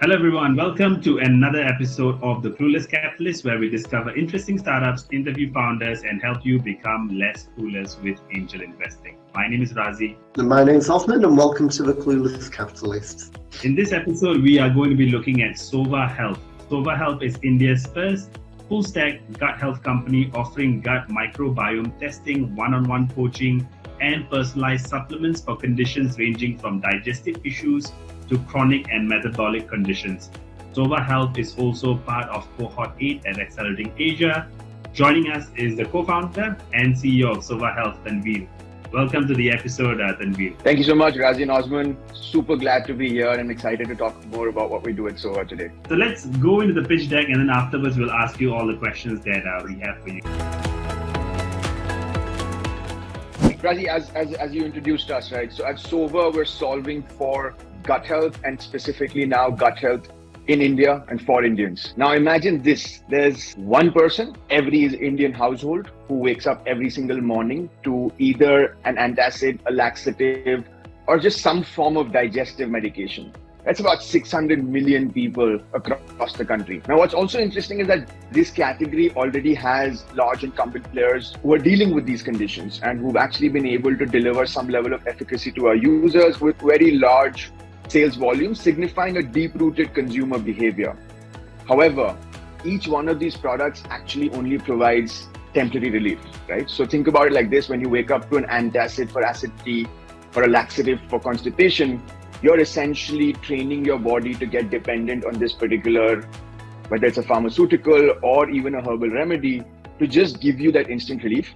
Hello everyone, welcome to another episode of The Clueless Capitalist, where we discover interesting startups, interview founders, and help you become less clueless with angel investing. My name is Razi. And my name is Osman, and welcome to The Clueless Capitalist. In this episode, we are going to be looking at Sova Health. Sova Health is India's first full-stack gut health company offering gut microbiome testing, one-on-one coaching, and personalized supplements for conditions ranging from digestive issues to chronic and metabolic conditions. Sova Health is also part of Cohort 8 at Accelerating Asia. Joining us is the co-founder and CEO of Sova Health, Tanveer. Welcome to the episode, Tanveer. Thank you so much, Razi and Osman. Super glad to be here and excited to talk more about what we do at Sova today. So let's go into the pitch deck, and then afterwards we'll ask you all the questions that we have for you. Razi, as you introduced us, right? So at Sova, we're solving for gut health, and specifically now gut health in India and for Indians. Now imagine this, there's one person, every Indian household, who wakes up every single morning to either an antacid, a laxative, or just some form of digestive medication. That's about 600 million people across the country. Now, what's also interesting is that this category already has large incumbent players who are dealing with these conditions and who've actually been able to deliver some level of efficacy to our users with very large sales volume, signifying a deep-rooted consumer behavior. However, each one of these products actually only provides temporary relief, right? So think about it like this: when you wake up to an antacid for acidity or a laxative for constipation, you're essentially training your body to get dependent on this particular, whether it's a pharmaceutical or even a herbal remedy, to just give you that instant relief.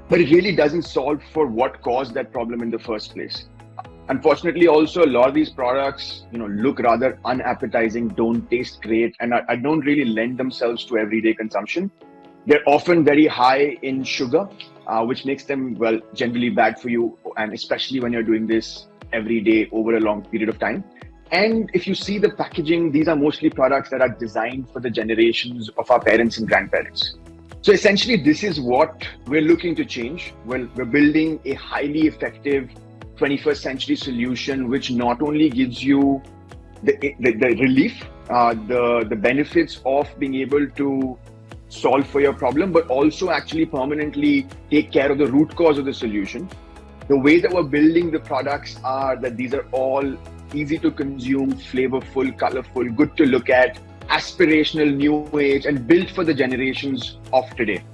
But it really doesn't solve for what caused that problem in the first place. Unfortunately, also, a lot of these products, look rather unappetizing, don't taste great, and I don't really lend themselves to everyday consumption. They're often very high in sugar, which makes them, generally bad for you, and especially when you're doing this every day over a long period of time. And if you see the packaging, these are mostly products that are designed for the generations of our parents and grandparents. So essentially, this is what we're looking to change. We're building a highly effective 21st century solution, which not only gives you the relief, the benefits of being able to solve for your problem, but also actually permanently take care of the root cause of the solution. The way that we're building the products are that these are all easy to consume, flavorful, colorful, good to look at, aspirational, new age, and built for the generations of today.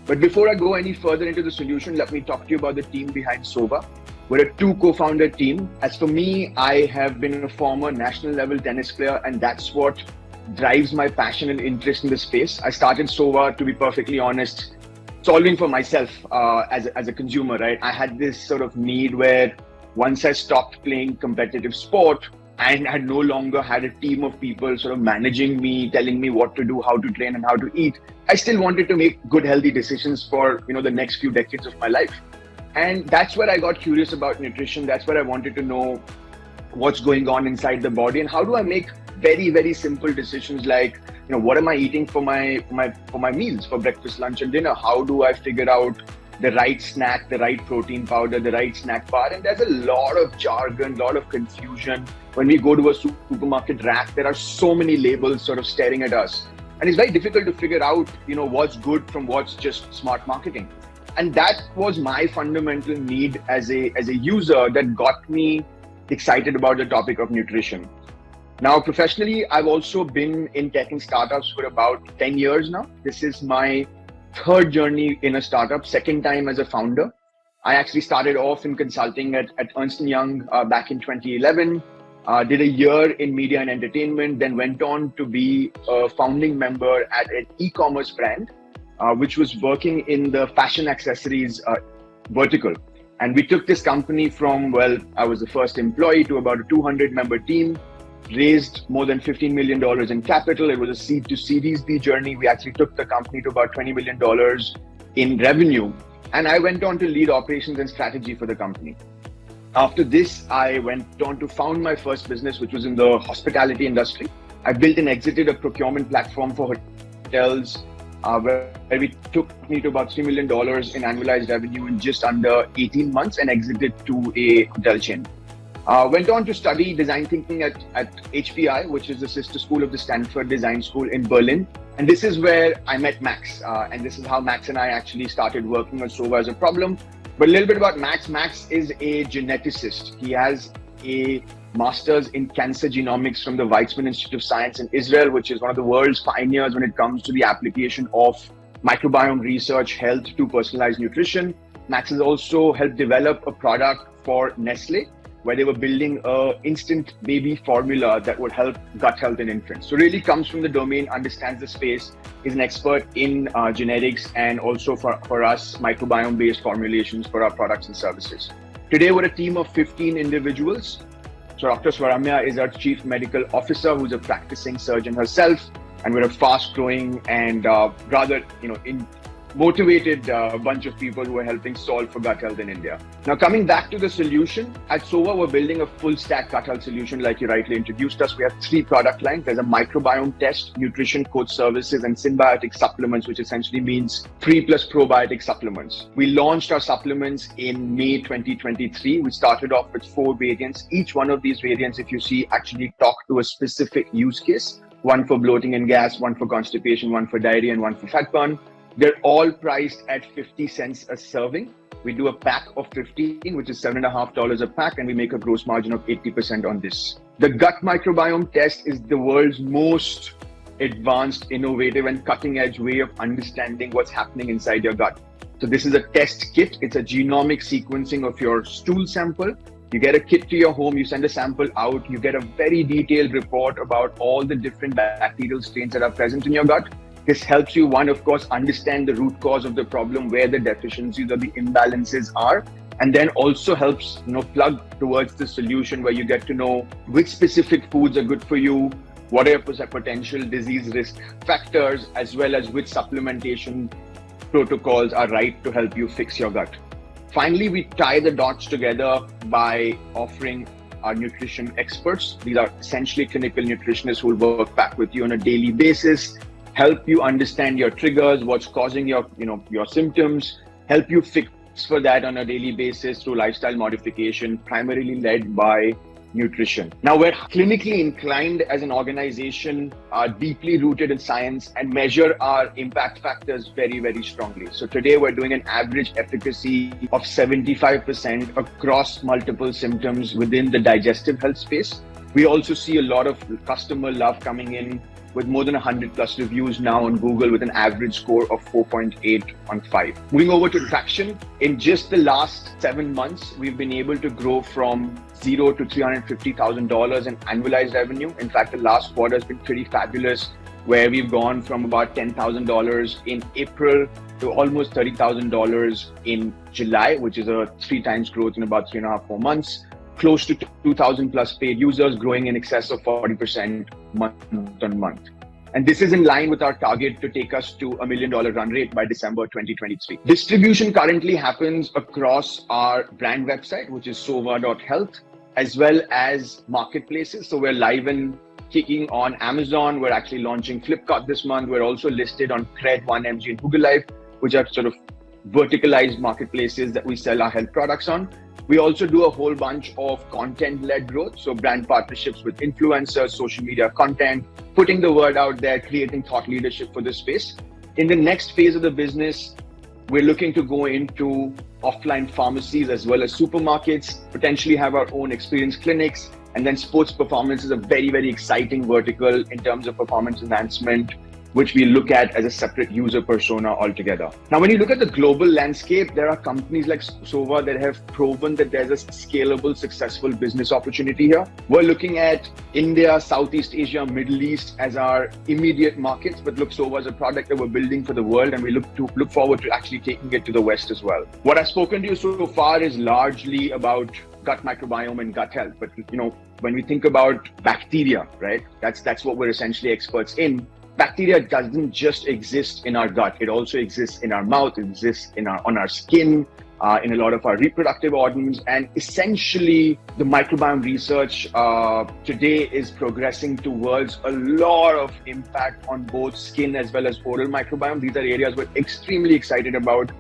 But before I go any further into the solution, let me talk to you about the team behind Sova. We're a two co-founder team. As for me, I have been a former national level tennis player, and that's what drives my passion and interest in the space. I started Sova, to be perfectly honest, solving for myself as a consumer, right? I had this sort of need where once I stopped playing competitive sport and had no longer had a team of people sort of managing me, telling me what to do, how to train, and how to eat, I still wanted to make good, healthy decisions for the next few decades of my life. And that's where I got curious about nutrition. That's where I wanted to know what's going on inside the body and how do I make very, very simple decisions like, what am I eating for my meals, for breakfast, lunch, and dinner? How do I figure out the right snack, the right protein powder, the right snack bar? And there's a lot of jargon, a lot of confusion. When we go to a supermarket rack, there are so many labels sort of staring at us. And it's very difficult to figure out, what's good from what's just smart marketing. And that was my fundamental need as a user that got me excited about the topic of nutrition. Now, professionally, I've also been in tech and startups for about 10 years now. This is my third journey in a startup, second time as a founder. I actually started off in consulting at Ernst & Young back in 2011, did a year in media and entertainment, then went on to be a founding member at an e-commerce brand, which was working in the fashion accessories vertical. And we took this company from, I was the first employee to about a 200-member team, raised more than $15 million in capital. It was a seed to Series B journey. We actually took the company to about $20 million in revenue. And I went on to lead operations and strategy for the company. After this, I went on to found my first business, which was in the hospitality industry. I built and exited a procurement platform for hotels, where we took me to about $3 million in annualized revenue in just under 18 months and exited to a hotel chain. Went on to study design thinking at HPI, which is the sister school of the Stanford Design School in Berlin. And this is where I met Max. And this is how Max and I actually started working on Sova as a problem. But a little bit about Max. Max is a geneticist. He has a master's in cancer genomics from the Weizmann Institute of Science in Israel, which is one of the world's pioneers when it comes to the application of microbiome research, health to personalized nutrition. Max has also helped develop a product for Nestle, where they were building an instant baby formula that would help gut health in infants. So really comes from the domain, understands the space, is an expert in genetics, and also for us, microbiome-based formulations for our products and services. Today, we're a team of 15 individuals. So Dr. Swaramya is our Chief Medical Officer, who's a practicing surgeon herself, and we're a fast-growing and rather, motivated bunch of people who are helping solve for gut health in India. Now, coming back to the solution, at Sova, we're building a full stack gut health solution like you rightly introduced us. We have 3 product lines. There's a microbiome test, nutrition coach services, and symbiotic supplements, which essentially means 3+ probiotic supplements. We launched our supplements in May 2023. We started off with 4 variants. Each one of these variants, if you see, actually talk to a specific use case. One for bloating and gas, one for constipation, one for diarrhea, and one for fat burn. They're all priced at 50 cents a serving. We do a pack of 15, which is $7.50 a pack, and we make a gross margin of 80% on this. The gut microbiome test is the world's most advanced, innovative, and cutting-edge way of understanding what's happening inside your gut. So this is a test kit. It's a genomic sequencing of your stool sample. You get a kit to your home, you send a sample out, you get a very detailed report about all the different bacterial strains that are present in your gut. This helps you, one, of course, understand the root cause of the problem, where the deficiencies or the imbalances are, and then also helps, plug towards the solution where you get to know which specific foods are good for you, what are your potential disease risk factors, as well as which supplementation protocols are right to help you fix your gut. Finally, we tie the dots together by offering our nutrition experts. These are essentially clinical nutritionists who will work back with you on a daily basis, help you understand your triggers, what's causing your symptoms, help you fix for that on a daily basis through lifestyle modification, primarily led by nutrition. Now, we're clinically inclined as an organization, are deeply rooted in science, and measure our impact factors very, very strongly. So today we're doing an average efficacy of 75% across multiple symptoms within the digestive health space. We also see a lot of customer love coming in, with more than 100+ reviews now on Google, with an average score of 4.8 on 5. Moving over to traction, in just the last 7 months, we've been able to grow from $0 to $350,000 in annualized revenue. In fact, the last quarter has been pretty fabulous, where we've gone from about $10,000 in April to almost $30,000 in July, which is a 3 times growth in about 3.5-4 months. Close to 2,000+ paid users, growing in excess of 40% month on month. And this is in line with our target to take us to $1 million run rate by December 2023. Distribution currently happens across our brand website, which is sova.health, as well as marketplaces. So we're live and kicking on Amazon. We're actually launching Flipkart this month. We're also listed on Cred, 1mg, and Google Live, which are sort of verticalized marketplaces that we sell our health products on. We also do a whole bunch of content-led growth. So brand partnerships with influencers, social media content, putting the word out there, creating thought leadership for this space. In the next phase of the business, we're looking to go into offline pharmacies as well as supermarkets, potentially have our own experience clinics, and then sports performance is a very, very exciting vertical in terms of performance enhancement, which we look at as a separate user persona altogether. Now, when you look at the global landscape, there are companies like Sova that have proven that there's a scalable, successful business opportunity here. We're looking at India, Southeast Asia, Middle East as our immediate markets, but look, Sova is a product that we're building for the world, and we look forward to actually taking it to the West as well. What I've spoken to you so far is largely about gut microbiome and gut health, but when we think about bacteria, right, that's what we're essentially experts in. Bacteria doesn't just exist in our gut. It also exists in our mouth. It exists on our skin, in a lot of our reproductive organs. And essentially, the microbiome research today is progressing towards a lot of impact on both skin as well as oral microbiome. These are areas we're extremely excited about.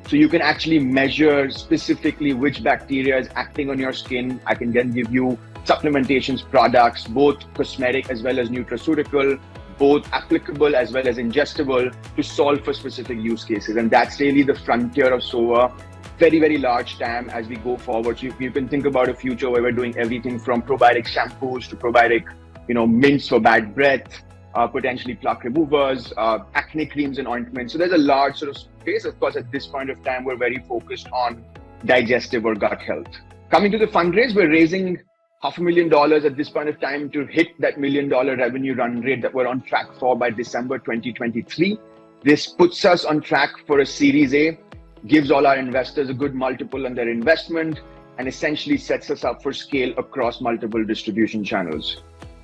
So you can actually measure specifically which bacteria is acting on your skin. I can then give you supplementations products, both cosmetic as well as nutraceutical, both applicable as well as ingestible, to solve for specific use cases. And that's really the frontier of Sova. Very, very large TAM as we go forward. So you can think about a future where we're doing everything from probiotic shampoos to probiotic, mints for bad breath, potentially plaque removers, acne creams and ointments. So there's a large sort of space. Of course, at this point of time, we're very focused on digestive or gut health. Coming to the fundraise, we're raising $500,000 at this point of time to hit that $1 million revenue run rate that we're on track for by December 2023. This puts us on track for a Series A, gives all our investors a good multiple on their investment, and essentially sets us up for scale across multiple distribution channels.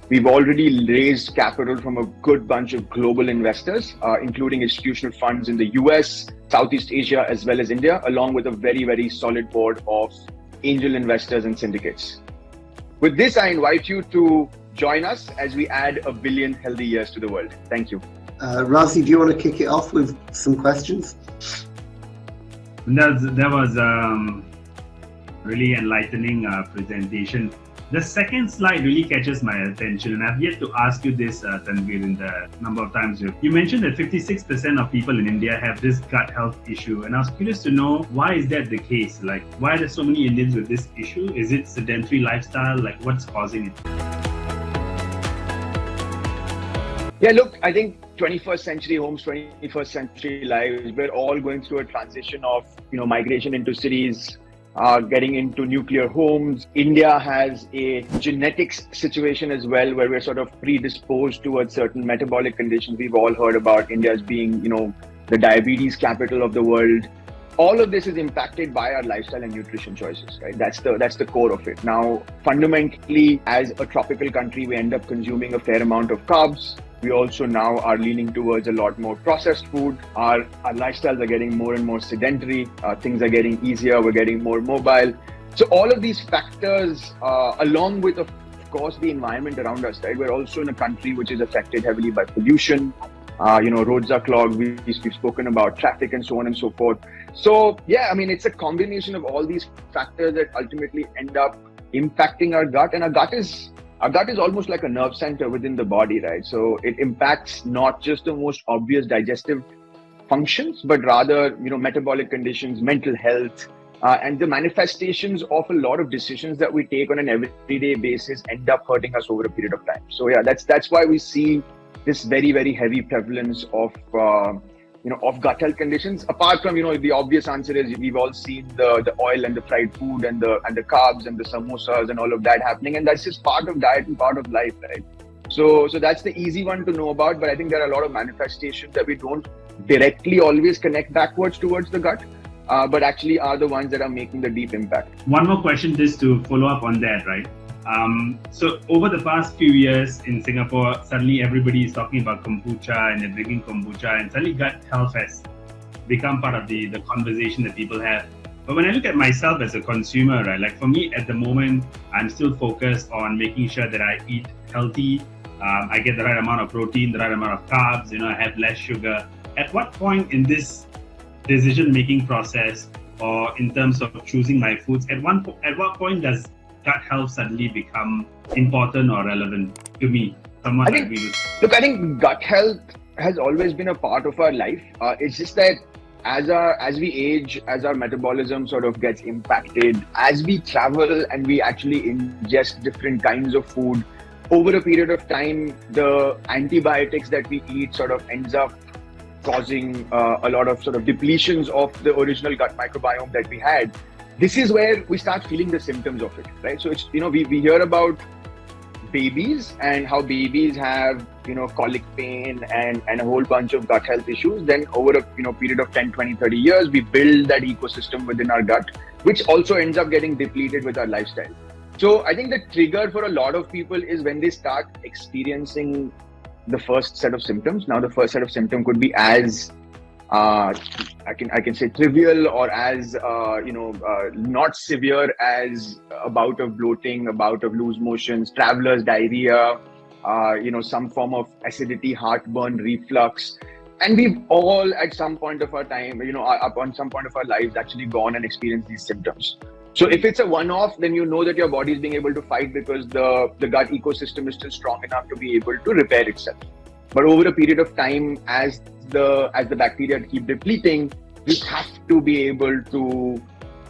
We've already raised capital from a good bunch of global investors, including institutional funds in the US, Southeast Asia, as well as India, along with a very, very solid board of angel investors and syndicates. With this, I invite you to join us as we add 1 billion healthy years to the world. Thank you. Razi, do you want to kick it off with some questions? That was really enlightening presentation. The second slide really catches my attention, and I've yet to ask you this, Tanveer, in the number of times you mentioned that 56% of people in India have this gut health issue, and I was curious to know, why is that the case? Like, why are there so many Indians with this issue? Is it sedentary lifestyle? Like, what's causing it? Yeah, look, I think 21st century homes, 21st century lives, we're all going through a transition of, migration into cities, getting into nuclear homes. India has a genetics situation as well, where we're sort of predisposed towards certain metabolic conditions. We've all heard about India as being, the diabetes capital of the world. All of this is impacted by our lifestyle and nutrition choices, right? That's the core of it. Now, fundamentally, as a tropical country, we end up consuming a fair amount of carbs. We also now are leaning towards a lot more processed food. Our lifestyles are getting more and more sedentary. Things are getting easier. We're getting more mobile. So all of these factors, along with, of course, the environment around us, right? We're also in a country which is affected heavily by pollution. Roads are clogged. We've spoken about traffic and so on and so forth. So yeah, I mean, it's a combination of all these factors that ultimately end up impacting our gut. And our gut is almost like a nerve center within the body, right? So it impacts not just the most obvious digestive functions, but rather, metabolic conditions, mental health, and the manifestations of a lot of decisions that we take on an everyday basis end up hurting us over a period of time. So yeah, that's why we see this very, very heavy prevalence of gut health conditions. Apart from, the obvious answer is we've all seen the oil and the fried food and the carbs and the samosas and all of that happening. And that's just part of diet and part of life, right? So that's the easy one to know about. But I think there are a lot of manifestations that we don't directly always connect backwards towards the gut, but actually are the ones that are making the deep impact. One more question just to follow up on that, right? So over the past few years in Singapore, suddenly everybody is talking about kombucha and they're drinking kombucha, and suddenly gut health has become part of the conversation that people have. But when I look at myself as a consumer, right, like for me at the moment, I'm still focused on making sure that I eat healthy. I get the right amount of protein, the right amount of carbs, I have less sugar. At what point in this decision-making process, or in terms of choosing my foods, at what point does gut health suddenly become important or relevant to me? I think gut health has always been a part of our life. It's just that as we age, as our metabolism sort of gets impacted, as we travel and we actually ingest different kinds of food, over a period of time, the antibiotics that we eat sort of ends up causing a lot of sort of depletions of the original gut microbiome that we had. This is where we start feeling the symptoms of it, right? So it's, we hear about babies and how babies have, colic pain and a whole bunch of gut health issues. Then over a period of 10, 20, 30 years, we build that ecosystem within our gut, which also ends up getting depleted with our lifestyle. So I think the trigger for a lot of people is when they start experiencing the first set of symptoms. Now, the first set of symptoms could be as I can say trivial, or as not severe as a bout of bloating, a bout of loose motions, traveler's diarrhea, some form of acidity, heartburn, reflux. And we've all at some point of our time, upon some point of our lives actually gone and experienced these symptoms. So if it's a one-off, then you know that your body is being able to fight because the gut ecosystem is still strong enough to be able to repair itself. But over a period of time, as the bacteria keep depleting, we have to be able to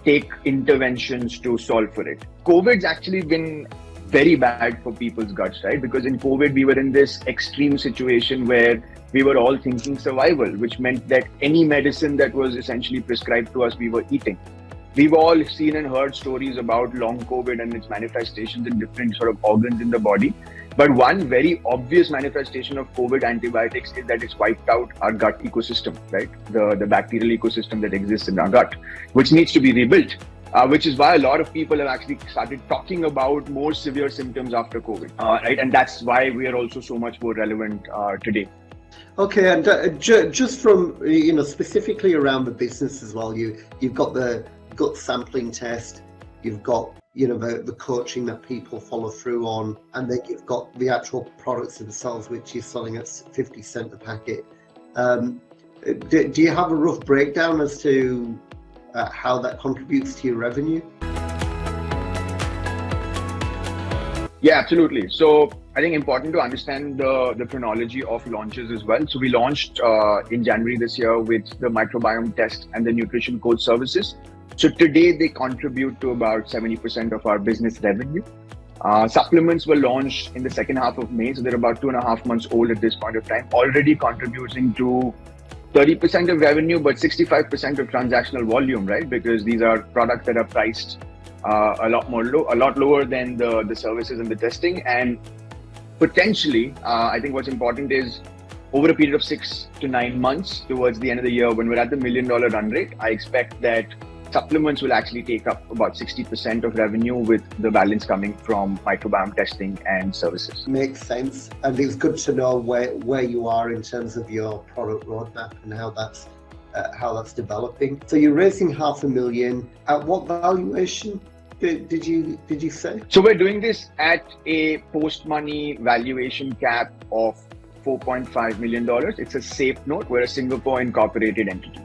take interventions to solve for it. COVID's actually been very bad for people's guts, right? Because in COVID, we were in this extreme situation where we were all thinking survival, which meant that any medicine that was essentially prescribed to us, we were eating. We've all seen and heard stories about long COVID and its manifestations in different sort of organs in the body. But one very obvious manifestation of COVID antibiotics is that it's wiped out our gut ecosystem, right? The bacterial ecosystem that exists in our gut, which needs to be rebuilt, which is why a lot of people have actually started talking about more severe symptoms after COVID, right? And that's why we are also so much more relevant today. Okay, and just from, specifically around the business as well, you've got the gut sampling test, you've got the coaching that people follow through on, and then you've got the actual products themselves, which you're selling at 50 cents a packet. Do you have a rough breakdown as to how that contributes to your revenue? Yeah, absolutely. So I think important to understand the chronology of launches as well. So we launched in January this year with the microbiome test and the nutrition coach services. So today they contribute to about 70% of our business revenue. Supplements were launched in the second half of May. So they're about 2.5 months old at this point of time, already contributing to 30% of revenue, but 65% of transactional volume, right? Because these are products that are priced a lot lower than the services and the testing. And potentially, I think what's important is over a period of 6 to 9 months towards the end of the year, when we're at the $1 million run rate, I expect that supplements will actually take up about 60% of revenue, with the balance coming from microbiome testing and services. Makes sense. And it's good to know where you are in terms of your product roadmap and how that's developing. So you're raising $500,000. At what valuation did you say? So we're doing this at a post-money valuation cap of $4.5 million. It's a safe note. We're a Singapore incorporated entity.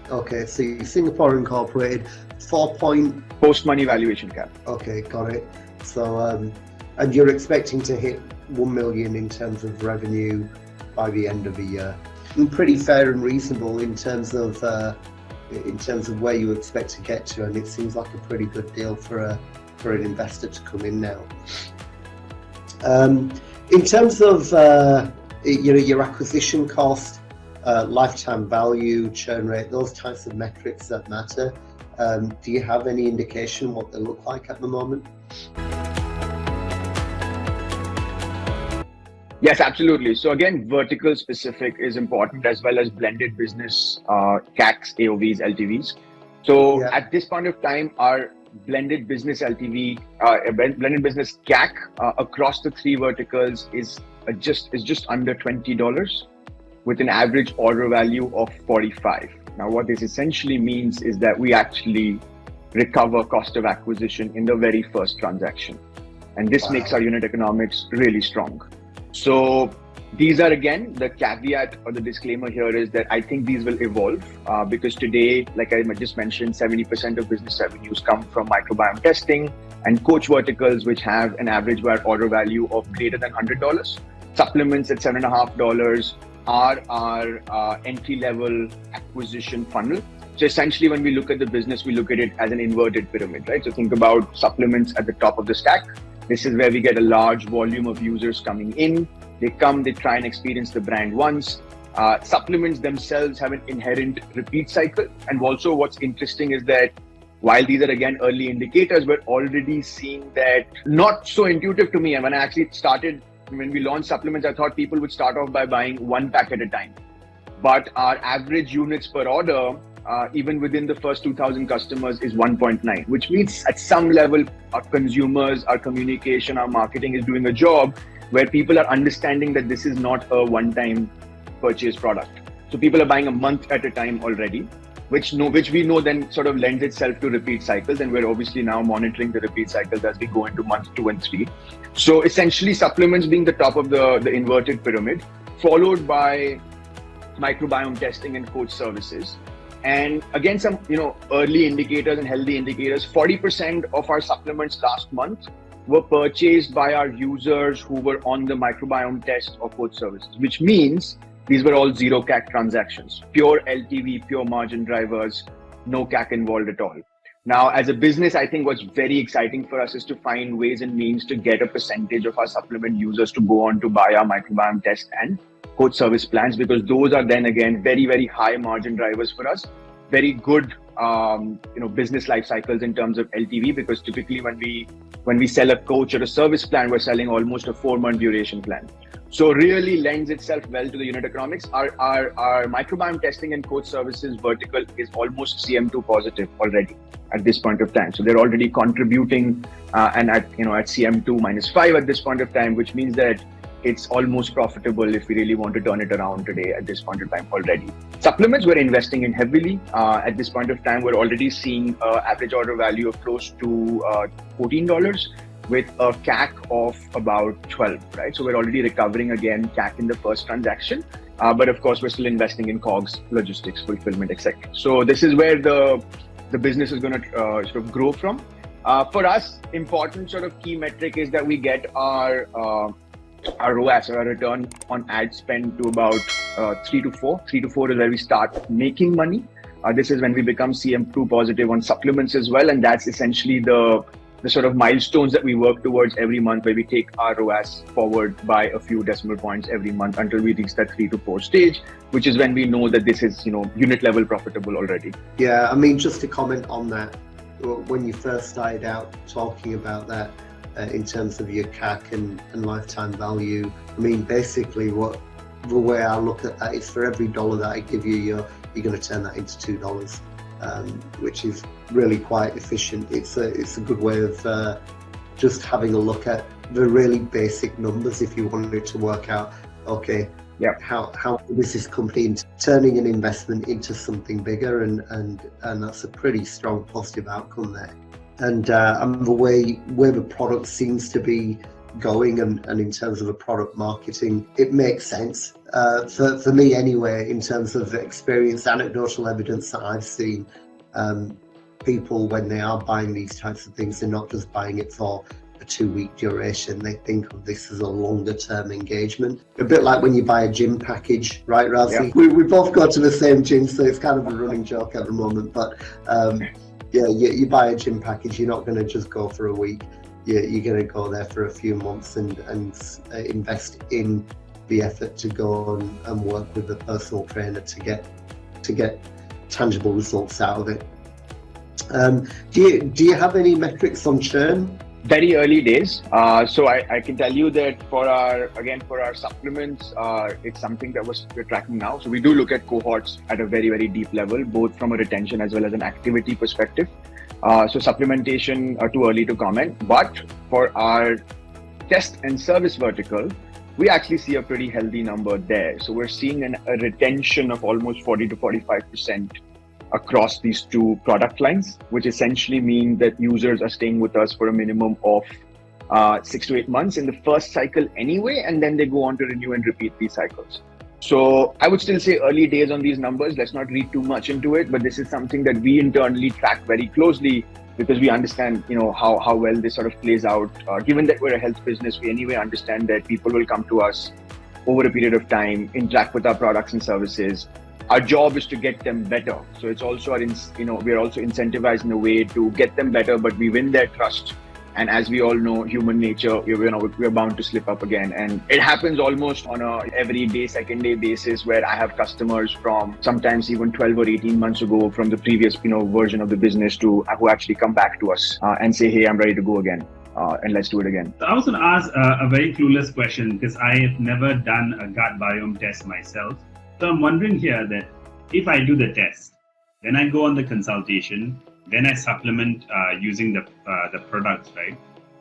Okay, so you're Singapore incorporated, post-money valuation cap. Okay, got it. So, and you're expecting to hit 1 million in terms of revenue by the end of the year. And pretty fair and reasonable in terms of where you expect to get to, and it seems like a pretty good deal for an investor to come in now. In terms of your acquisition cost, lifetime value, churn rate, those types of metrics that matter, do you have any indication what they look like at the moment? Yes, absolutely. So again, vertical specific is important, as well as blended business CACs, AOVs, LTVs. So at this point of time, our blended business LTV, blended business CAC across the 3 verticals is just under $20, with an average order value of 45. Now, what this essentially means is that we actually recover cost of acquisition in the very first transaction. And this makes our unit economics really strong. So these are, again, the caveat or the disclaimer here is that I think these will evolve because today, like I just mentioned, 70% of business revenues come from microbiome testing and coach verticals, which have an average order value of greater than $100. Supplements at $7.50 are our entry-level acquisition funnel. So essentially, when we look at the business, we look at it as an inverted pyramid, right? So think about supplements at the top of the stack. This is where we get a large volume of users coming in. They try and experience the brand once. Supplements themselves have an inherent repeat cycle. And also what's interesting is that while these are, again, early indicators, we're already seeing that not so intuitive to me. And when I actually when we launched supplements, I thought people would start off by buying 1 pack at a time. But our average units per order, even within the first 2,000 customers, is 1.9, which means at some level, our consumers, our communication, our marketing is doing a job where people are understanding that this is not a one-time purchase product. So people are buying a month at a time already, which we know then sort of lends itself to repeat cycles. And we're obviously now monitoring the repeat cycles as we go into month 2 and 3. So essentially supplements being the top of the inverted pyramid, followed by microbiome testing and coach services. And again, some early indicators and healthy indicators. 40% of our supplements last month were purchased by our users who were on the microbiome test or coach services, which means these were all zero CAC transactions, pure LTV, pure margin drivers, no CAC involved at all. Now, as a business, I think what's very exciting for us is to find ways and means to get a percentage of our supplement users to go on to buy our microbiome test and coach service plans, because those are then again very, very high margin drivers for us. Very good, business life cycles in terms of LTV, because typically when we sell a coach or a service plan, we're selling almost a 4-month duration plan. So really lends itself well to the unit economics. Our microbiome testing and coach services vertical is almost CM2 positive already at this point of time. So they're already contributing and at CM2 -5 at this point of time, which means that it's almost profitable if we really want to turn it around today at this point of time already. Supplements we're investing in heavily. At this point of time, we're already seeing average order value of close to $14 with a CAC of about 12, right? So we're already recovering again CAC in the first transaction. But of course, we're still investing in COGS, logistics, fulfillment, etc. So this is where the business is going to sort of grow from. For us, important sort of key metric is that we get our ROAS, or our return on ad spend, to about 3 to 4. 3 to 4 is where we start making money. This is when we become CM2 positive on supplements as well. And that's essentially the sort of milestones that we work towards every month, where we take our ROAS forward by a few decimal points every month until we reach that 3 to 4 stage, which is when we know that this is, unit level profitable already. Yeah, I mean, just to comment on that, when you first started out talking about that, in terms of your CAC and lifetime value, I mean, basically the way I look at that is for every $1 that I give you, you're going to turn that into $2, which is really quite efficient. It's a good way of just having a look at the really basic numbers if you wanted to work out, okay, yeah, how is this company into turning an investment into something bigger, and that's a pretty strong positive outcome there. And the way the product seems to be going, and in terms of the product marketing, it makes sense for me anyway, in terms of the experience, anecdotal evidence that I've seen. People, when they are buying these types of things, they're not just buying it for a 2-week duration. They think of this as a longer term engagement, a bit like when you buy a gym package, right, Razi? Yeah. We both go to the same gym, so it's kind of a running joke at the moment, but yeah, you buy a gym package, you're not going to just go for a week. You're going to go there for a few months and invest in the effort to go and work with the personal trainer to get tangible results out of it. Do you have any metrics on churn? Very early days. So I can tell you that for our supplements, it's something that we're tracking now. So we do look at cohorts at a very, very deep level, both from a retention as well as an activity perspective. So supplementation are too early to comment, but for our test and service vertical, we actually see a pretty healthy number there. So we're seeing a retention of almost 40 to 45% across these two product lines, which essentially mean that users are staying with us for a minimum of 6 to 8 months in the first cycle anyway, and then they go on to renew and repeat these cycles. So I would still say early days on these numbers. Let's not read too much into it, but this is something that we internally track very closely, because we understand, how well this sort of plays out. Given that we're a health business, we anyway understand that people will come to us over a period of time, interact with our products and services. Our job is to get them better. So it's also we're also incentivized in a way to get them better, but we win their trust. And as we all know, human nature, we're bound to slip up again. And it happens almost on a everyday, second day basis, where I have customers from sometimes even 12 or 18 months ago from the previous, version of the business who actually come back to us and say, hey, I'm ready to go again. And let's do it again. So I was going to ask a very clueless question, because I have never done a gut biome test myself. So I'm wondering here that if I do the test, then I go on the consultation, then I supplement using the products, right?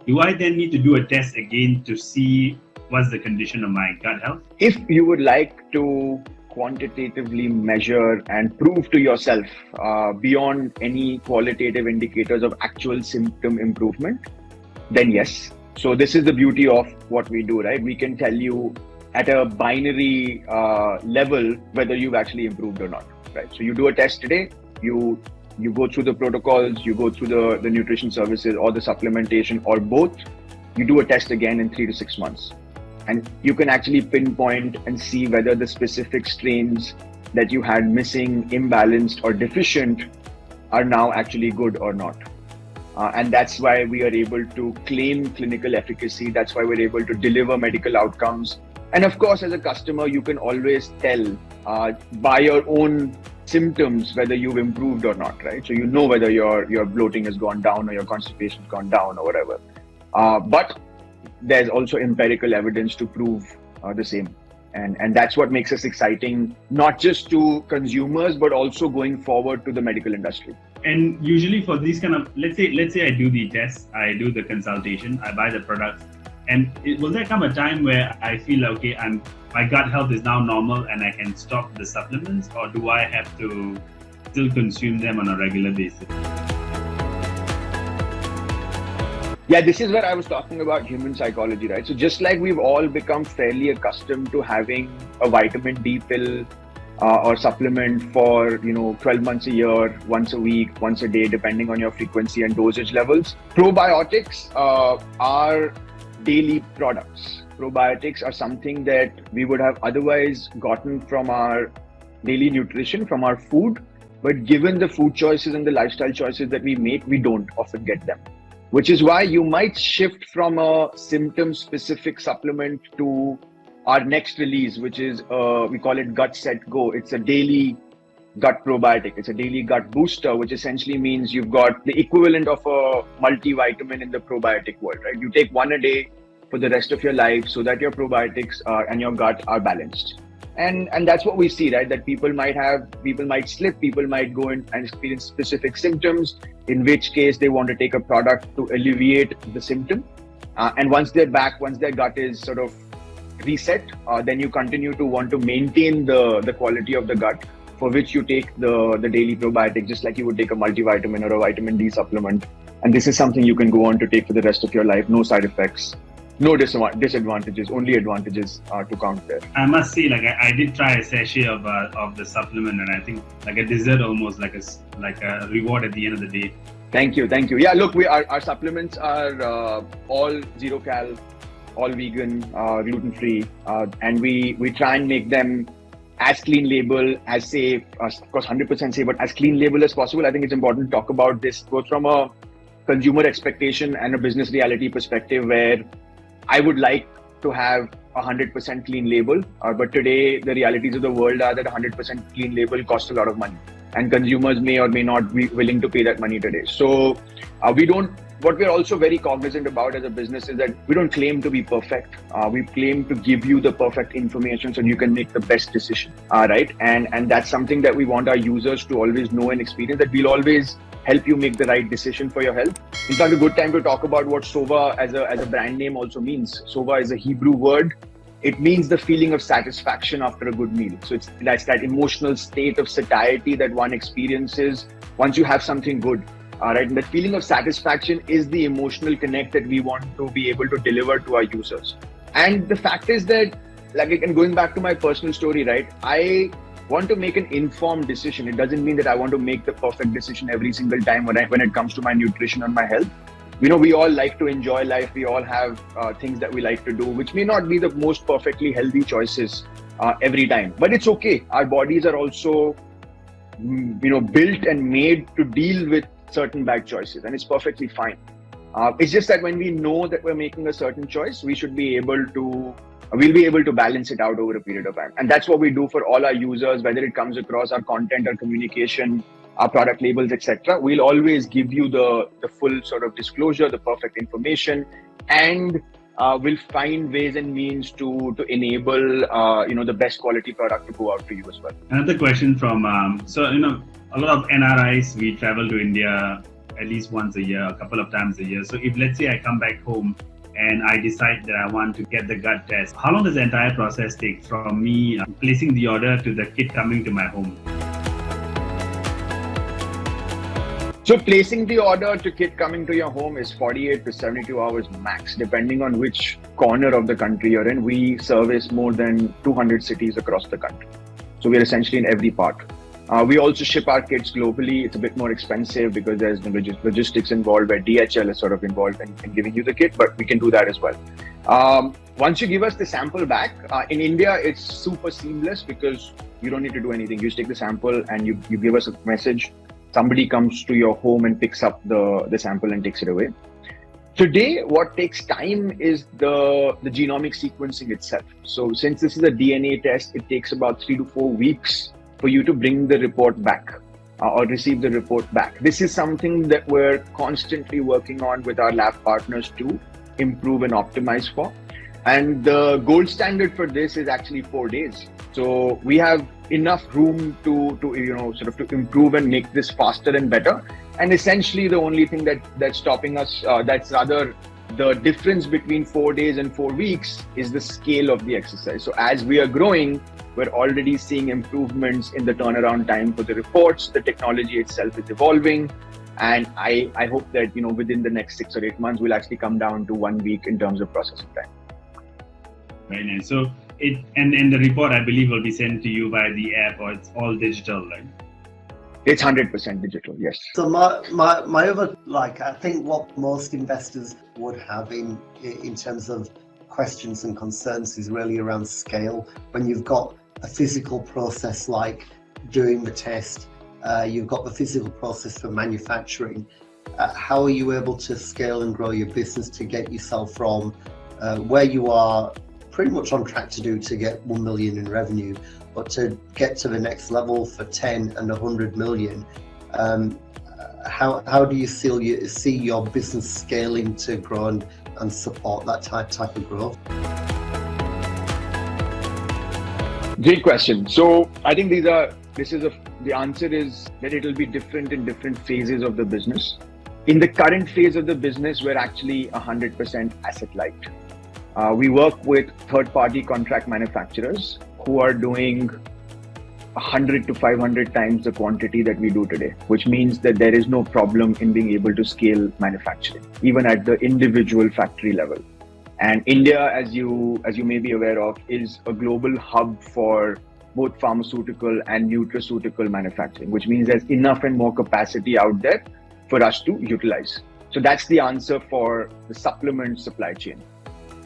Do I then need to do a test again to see what's the condition of my gut health? If you would like to quantitatively measure and prove to yourself beyond any qualitative indicators of actual symptom improvement, then yes. So this is the beauty of what we do, right? We can tell you at a binary level whether you've actually improved or not, right? So you do a test today, you go through the protocols, you go through the nutrition services or the supplementation or both, you do a test again in 3 to 6 months. And you can actually pinpoint and see whether the specific strains that you had missing, imbalanced or deficient are now actually good or not. And that's why we are able to claim clinical efficacy. That's why we're able to deliver medical outcomes. And of course, as a customer, you can always tell by your own symptoms whether you've improved or not, right? So you know whether your bloating has gone down or your constipation has gone down or whatever. But there's also empirical evidence to prove the same. And that's what makes us exciting, not just to consumers, but also going forward to the medical industry. And usually for these kind of, let's say I do the test, I do the consultation, I buy the products, and will there come a time where I feel, okay, my gut health is now normal and I can stop the supplements, or do I have to still consume them on a regular basis? Yeah, this is where I was talking about human psychology, right? So just like we've all become fairly accustomed to having a vitamin D pill or supplement for 12 months a year, once a week, once a day, depending on your frequency and dosage levels. Probiotics are daily products. Probiotics are something that we would have otherwise gotten from our daily nutrition, from our food, but given the food choices and the lifestyle choices that we make, we don't often get them. Which is why you might shift from a symptom-specific supplement to our next release, which is, we call it Gut Set Go. It's a daily gut probiotic. It's a daily gut booster, which essentially means you've got the equivalent of a multivitamin in the probiotic world, right? You take one a day for the rest of your life so that your probiotics and your gut are balanced. And that's what we see, right? That people might slip, people might go in and experience specific symptoms, in which case they want to take a product to alleviate the symptom. And once they're back, once their gut is sort of reset, then you continue to want to maintain the quality of the gut, for which you take the daily probiotic, just like you would take a multivitamin or a vitamin D supplement. And this is something you can go on to take for the rest of your life, no side effects. No disadvantages, only advantages to count there. I must say, I did try a sachet of the supplement, and I think like a dessert, almost like a reward at the end of the day. Thank you. Yeah, look, our supplements are all zero cal, all vegan, gluten free, and we try and make them as clean label, as safe, of course 100% safe, but as clean label as possible. I think it's important to talk about this both from a consumer expectation and a business reality perspective, where I would like to have 100% clean label, but today the realities of the world are that 100% clean label costs a lot of money, and consumers may or may not be willing to pay that money today. So what we're also very cognizant about as a business is that we don't claim to be perfect. We claim to give you the perfect information so you can make the best decision, right? And that's something that we want our users to always know and experience, that we'll always help you make the right decision for your health. In fact, a good time to talk about what Sova as a brand name also means. Sova is a Hebrew word. It means the feeling of satisfaction after a good meal. So that's that emotional state of satiety that one experiences once you have something good. Right? And that feeling of satisfaction is the emotional connect that we want to be able to deliver to our users. And the fact is that, and going back to my personal story, right? I want to make an informed decision. It doesn't mean that I want to make the perfect decision every single time when it comes to my nutrition and my health. We all like to enjoy life. We all have things that we like to do, which may not be the most perfectly healthy choices every time. But it's okay. Our bodies are also, built and made to deal with certain bad choices, and it's perfectly fine. It's just that when we know that we're making a certain choice, we'll be able to balance it out over a period of time. And that's what we do for all our users, whether it comes across our content, our communication, our product labels, etc. We'll always give you the full sort of disclosure, the perfect information, and we'll find ways and means to enable the best quality product to go out to you as well. Another question from a lot of NRIs, we travel to India at least once a year, a couple of times a year. So if, let's say, I come back home and I decide that I want to get the gut test, how long does the entire process take from me placing the order to the kit coming to my home? So placing the order to kit coming to your home is 48 to 72 hours max, depending on which corner of the country you're in. We service more than 200 cities across the country. So we're essentially in every part. We also ship our kits globally. It's a bit more expensive because there's the logistics involved, where DHL is sort of involved in giving you the kit, but we can do that as well. Once you give us the sample back, in India, it's super seamless because you don't need to do anything. You just take the sample and you give us a message. Somebody comes to your home and picks up the sample and takes it away. Today, what takes time is the genomic sequencing itself. So since this is a DNA test, it takes about 3 to 4 weeks for you to bring the report back or receive the report back. This is something that we're constantly working on with our lab partners to improve and optimize for. And the gold standard for this is actually 4 days. So we have enough room to improve and make this faster and better. And essentially the only thing that's stopping us, that's rather the difference between 4 days and 4 weeks, is the scale of the exercise. So as we are growing, we're already seeing improvements in the turnaround time for the reports. The technology itself is evolving. And I hope that, within the next 6 or 8 months, we'll actually come down to 1 week in terms of processing time. Very nice. So and the report, I believe, will be sent to you via the app, or it's all digital, right? It's 100% digital, yes. So my other, I think what most investors would have in terms of questions and concerns is really around scale. When you've got a physical process like doing the test, you've got the physical process for manufacturing. How are you able to scale and grow your business to get yourself from where you are pretty much on track to get 1 million in revenue, but to get to the next level for 10 and 100 million? How do you see your business scaling to grow and support that type of growth? Great question. So I think the answer is that it will be different in different phases of the business. In the current phase of the business, we're actually 100% asset light. We work with third-party contract manufacturers who are doing 100 to 500 times the quantity that we do today, which means that there is no problem in being able to scale manufacturing, even at the individual factory level. And India, as you may be aware of, is a global hub for both pharmaceutical and nutraceutical manufacturing, which means there's enough and more capacity out there for us to utilize. So that's the answer for the supplement supply chain.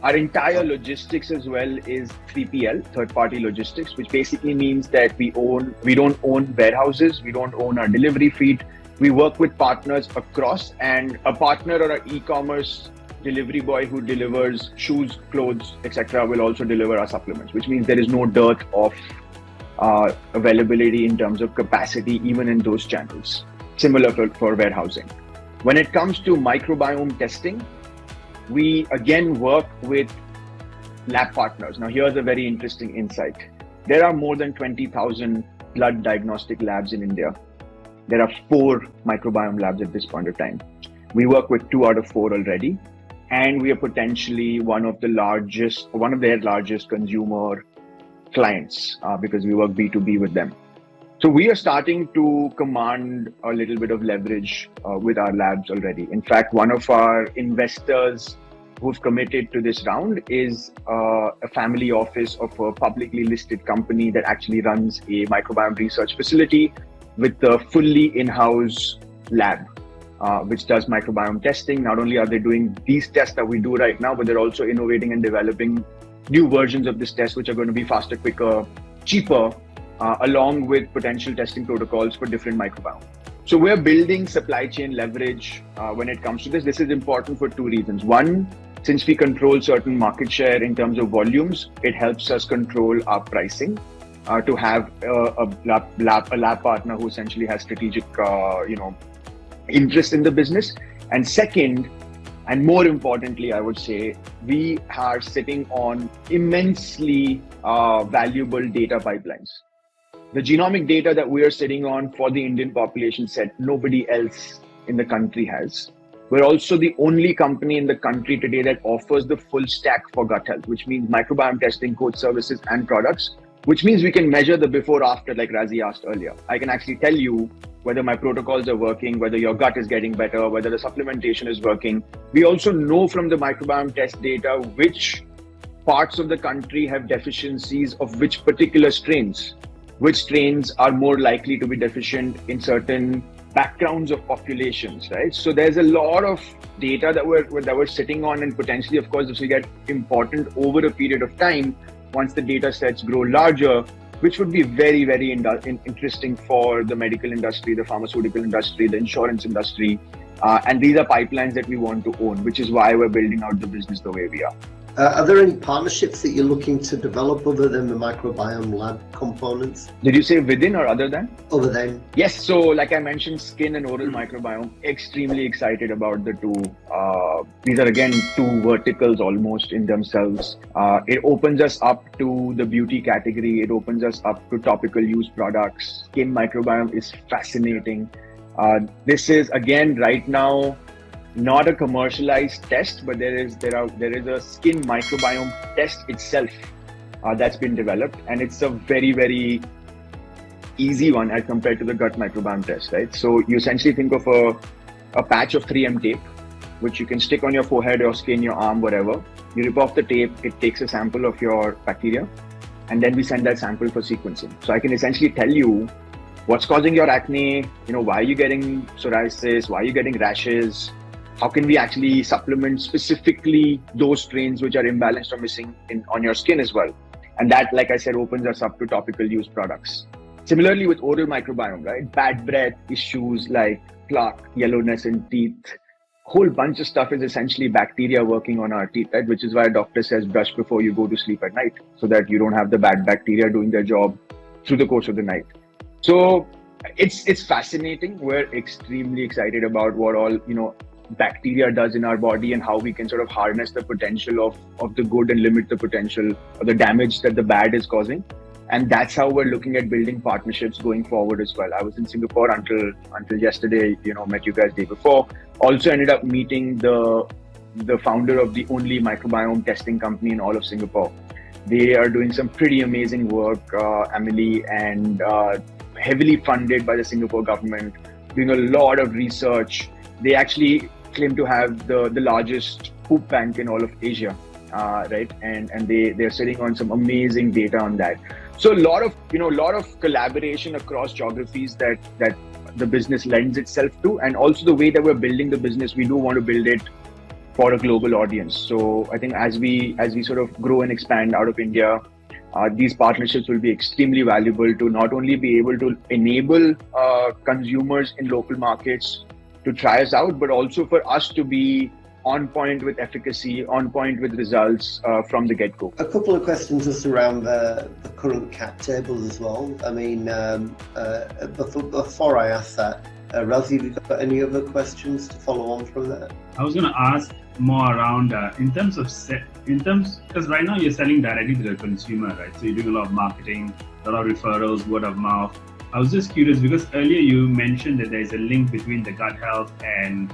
Our entire logistics as well is 3PL, third-party logistics, which basically means that we don't own warehouses, we don't own our delivery fleet. We work with partners across, and a partner or an e-commerce delivery boy who delivers shoes, clothes, etc. will also deliver our supplements, which means there is no dearth of availability in terms of capacity, even in those channels. Similar for warehousing. When it comes to microbiome testing, we again work with lab partners. Now, here's a very interesting insight. There are more than 20,000 blood diagnostic labs in India. There are 4 microbiome labs at this point of time. We work with 2 out of 4 already, and we are potentially one of their largest consumer clients because we work B2B with them. So we are starting to command a little bit of leverage with our labs already. In fact, one of our investors who've committed to this round is a family office of a publicly listed company that actually runs a microbiome research facility with a fully in-house lab, which does microbiome testing. Not only are they doing these tests that we do right now, but they're also innovating and developing new versions of this test, which are going to be faster, quicker, cheaper, along with potential testing protocols for different microbiome. So we're building supply chain leverage when it comes to this. This is important for 2 reasons. One, since we control certain market share in terms of volumes, it helps us control our pricing to have a lab partner who essentially has strategic interest in the business. And second, and more importantly, I would say, we are sitting on immensely valuable data pipelines. The genomic data that we are sitting on for the Indian population set, nobody else in the country has. We're also the only company in the country today that offers the full stack for gut health, which means microbiome testing, coach services, and products which means we can measure the before after, like Razi asked earlier. I can actually tell you whether my protocols are working, whether your gut is getting better, whether the supplementation is working. We also know from the microbiome test data which parts of the country have deficiencies of which particular strains. Which strains are more likely to be deficient in certain backgrounds of populations, right? So there's a lot of data that we're sitting on, and potentially, of course, this will get important over a period of time once the data sets grow larger, which would be very, very interesting for the medical industry, the pharmaceutical industry, the insurance industry. And these are pipelines that we want to own, which is why we're building out the business the way we are. Are there any partnerships that you're looking to develop other than the microbiome lab components? Did you say within or other than? Other than. Yes. So like I mentioned, skin and oral microbiome, extremely excited about the two. These are again two verticals almost in themselves. It opens us up to the beauty category. It opens us up to topical use products. Skin microbiome is fascinating. This is again right now not a commercialized test, but there is a skin microbiome test itself that's been developed, and it's a very, very easy one as compared to the gut microbiome test, right? So you essentially think of a patch of 3M tape, which you can stick on your forehead or skin, your arm, whatever. You rip off the tape, it takes a sample of your bacteria, and then we send that sample for sequencing. So I can essentially tell you what's causing your acne, why are you getting psoriasis, why are you getting rashes, how can we actually supplement specifically those strains which are imbalanced or missing on your skin as well. And that, like I said, opens us up to topical use products. Similarly with oral microbiome, right? Bad breath issues like plaque, yellowness in teeth, whole bunch of stuff is essentially bacteria working on our teeth, right? Which is why a doctor says brush before you go to sleep at night, so that you don't have the bad bacteria doing their job through the course of the night. So it's fascinating. We're extremely excited about what all, bacteria does in our body and how we can sort of harness the potential of the good and limit the potential or the damage that the bad is causing. And that's how we're looking at building partnerships going forward as well. I was in Singapore until yesterday, met you guys day before. Also ended up meeting the founder of the only microbiome testing company in all of Singapore. They are doing some pretty amazing work, Emily, and heavily funded by the Singapore government, doing a lot of research. They actually claim to have the largest poop bank in all of Asia, right? And they're sitting on some amazing data on that. So a lot of collaboration across geographies that the business lends itself to, and also the way that we're building the business, we do want to build it for a global audience. So I think as we sort of grow and expand out of India, these partnerships will be extremely valuable to not only be able to enable consumers in local markets to try us out, but also for us to be on point with efficacy, on point with results from the get-go. A couple of questions just around the current cap table as well. I mean, before I ask that, Razi, have you got any other questions to follow on from that? I was going to ask more around in terms because right now you're selling directly to the consumer, right? So you're doing a lot of marketing, a lot of referrals, word of mouth. I was just curious because earlier you mentioned that there's a link between the gut health and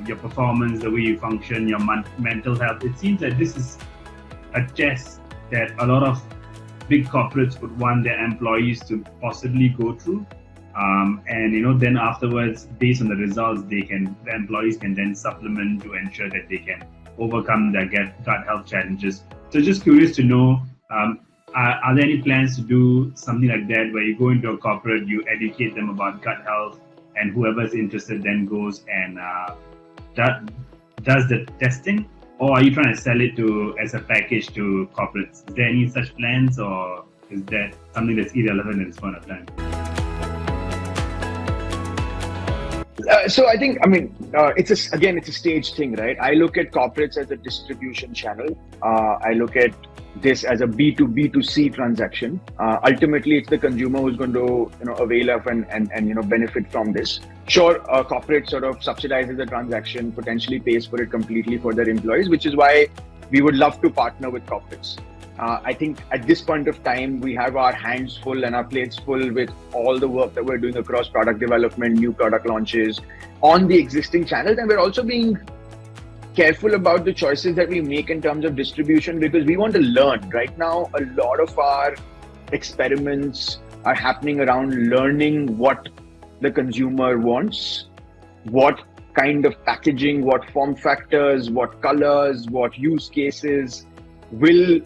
your performance, the way you function, your mental health. It seems that this is a test that a lot of big corporates would want their employees to possibly go through. And then afterwards, based on the results, the employees can then supplement to ensure that they can overcome their gut health challenges. So just curious to know, are there any plans to do something like that where you go into a corporate, you educate them about gut health, and whoever's interested then goes and does the testing? Or are you trying to sell it as a package to corporates? Is there any such plans, or is that something that's irrelevant at this point of time? So I think, it's a stage thing, right? I look at corporates as a distribution channel. I look at this as a B2B2C transaction. Ultimately, it's the consumer who's going to avail of and benefit from this. Sure, corporate sort of subsidizes the transaction, potentially pays for it completely for their employees, which is why we would love to partner with corporates. I think at this point of time, we have our hands full and our plates full with all the work that we're doing across product development, new product launches on the existing channels. And we're also being careful about the choices that we make in terms of distribution, because we want to learn. Right now, a lot of our experiments are happening around learning what the consumer wants, what kind of packaging, what form factors, what colors, what use cases will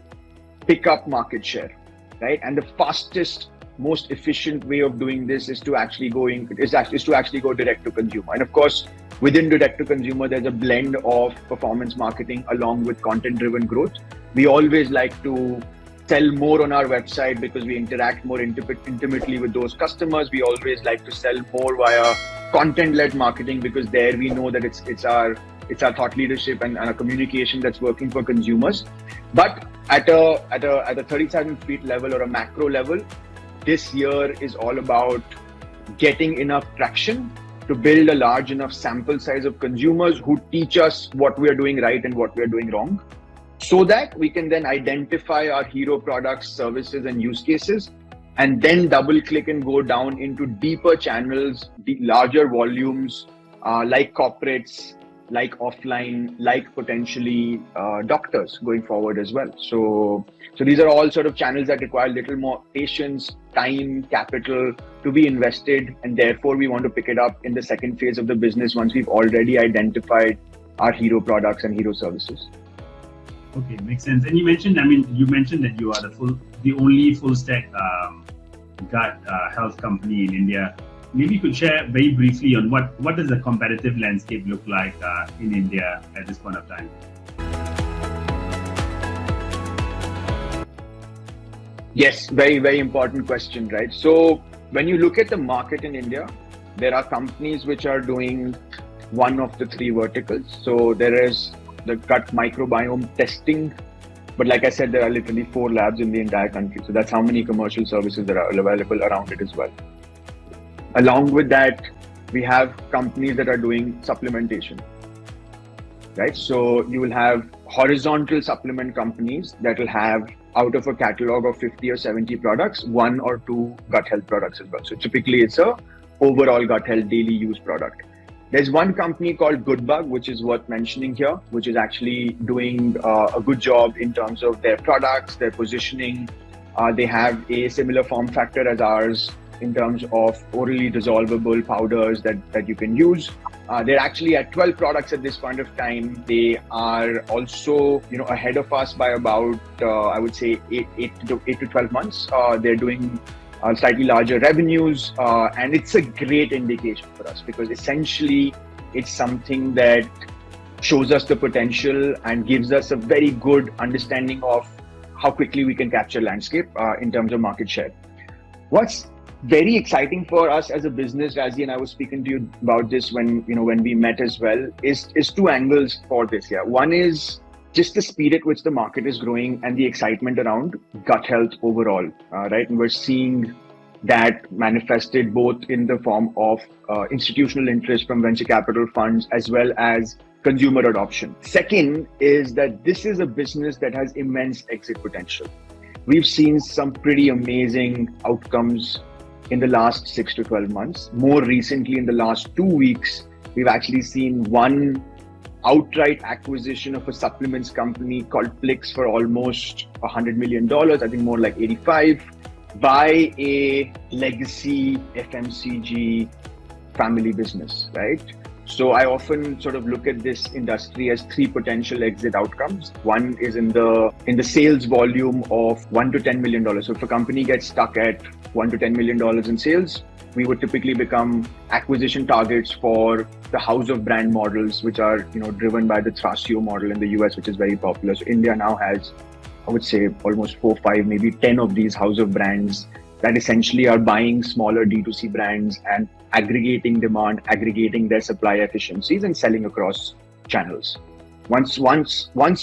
pick up market share, right? And the fastest, most efficient way of doing this is to actually go direct to consumer. And of course, within direct to consumer, there's a blend of performance marketing along with content driven growth. We always like to sell more on our website because we interact more intimately with those customers. We always like to sell more via content-led marketing because there we know that it's our thought leadership and our communication that's working for consumers. But at a 30,000 feet level or a macro level, this year is all about getting enough traction to build a large enough sample size of consumers who teach us what we are doing right and what we are doing wrong, so that we can then identify our hero products, services, and use cases, and then double click and go down into deeper channels, larger volumes, like corporates, like offline, like potentially doctors going forward as well. So these are all sort of channels that require a little more patience, time, capital to be invested, and therefore we want to pick it up in the second phase of the business once we've already identified our hero products and hero services. Okay, makes sense. And you mentioned that you are the only full stack gut health company in India. Maybe you could share very briefly on what does the competitive landscape look like in India at this point of time? Yes, very, very important question, right? So when you look at the market in India, there are companies which are doing one of the three verticals. So there is the gut microbiome testing, but like I said, there are literally 4 labs in the entire country. So that's how many commercial services that are available around it as well. Along with that, we have companies that are doing supplementation, right? So you will have horizontal supplement companies that will have, out of a catalog of 50 or 70 products, 1 or 2 gut health products as well. So typically it's a overall gut health daily use product. There's one company called Goodbug, which is worth mentioning here, which is actually doing a good job in terms of their products, their positioning. They have a similar form factor as ours in terms of orally dissolvable powders that you can use. They're actually at 12 products at this point of time. They are also, ahead of us by about, I would say 8 to 12 months. They're doing slightly larger revenues, and it's a great indication for us because essentially it's something that shows us the potential and gives us a very good understanding of how quickly we can capture landscape in terms of market share. What's very exciting for us as a business, Razi, and I was speaking to you about this when we met as well, is 2 angles for this. Yeah, one is just the speed at which the market is growing and the excitement around gut health overall, right? And we're seeing that manifested both in the form of institutional interest from venture capital funds as well as consumer adoption. Second is that this is a business that has immense exit potential. We've seen some pretty amazing outcomes in the last 6 to 12 months. More recently, in the last 2 weeks, we've actually seen one outright acquisition of a supplements company called Plix for almost $100 million, I think more like 85, by a legacy FMCG family business, right? So I often sort of look at this industry as 3 potential exit outcomes. One is in the sales volume of $1 to $10 million. So if a company gets stuck at $1 to $10 million in sales, we would typically become acquisition targets for the house of brand models, which are driven by the Thrasio model in the US, which is very popular. So India now has, I would say, almost 4, 5, maybe 10 of these house of brands that essentially are buying smaller D2C brands and aggregating demand, aggregating their supply efficiencies and selling across channels. Once